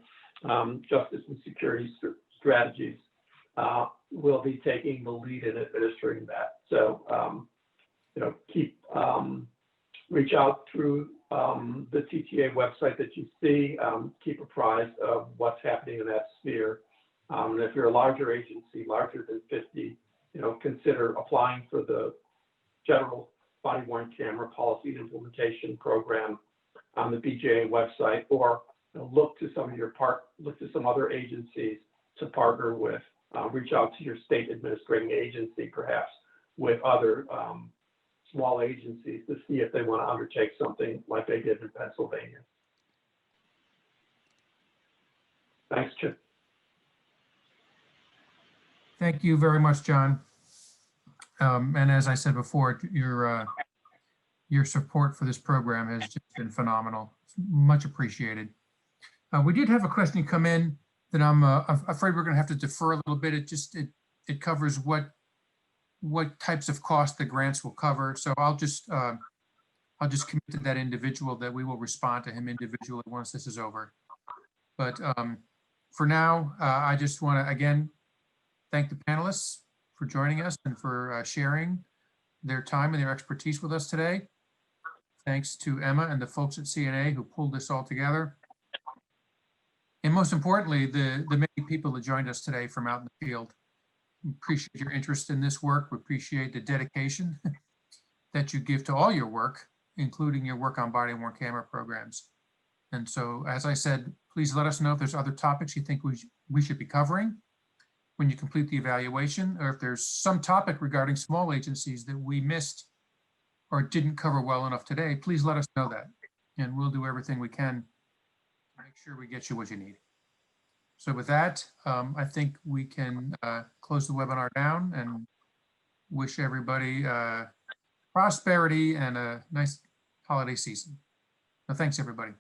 Justice and Security Strategies, will be taking the lead in administering that. So, reach out through the TTA website that you see, keep apprised of what's happening in that sphere. And if you're a larger agency, larger than 50, consider applying for the general body-worn camera policy and implementation program on the BJA website, or look to some other agencies to partner with. Reach out to your state administrating agency, perhaps, with other small agencies to see if they want to undertake something like they did in Pennsylvania. Thanks, Chip. Thank you very much, John. And as I said before, your support for this program has just been phenomenal. It's much appreciated. We did have a question come in that I'm afraid we're going to have to defer a little bit. It covers what types of costs the grants will cover. So I'll just commit to that individual that we will respond to him individually once this is over. But for now, I just want to again thank the panelists for joining us and for sharing their time and their expertise with us today. Thanks to Emma and the folks at CNA who pulled this all together. And most importantly, the many people that joined us today from out in the field. We appreciate your interest in this work. We appreciate the dedication that you give to all your work, including your work on body-worn camera programs. And so, as I said, please let us know if there's other topics you think we should be covering when you complete the evaluation, or if there's some topic regarding small agencies that we missed or didn't cover well enough today, please let us know that. And we'll do everything we can to make sure we get you what you need. So with that, I think we can close the webinar down and wish everybody prosperity and a nice holiday season. So thanks, everybody.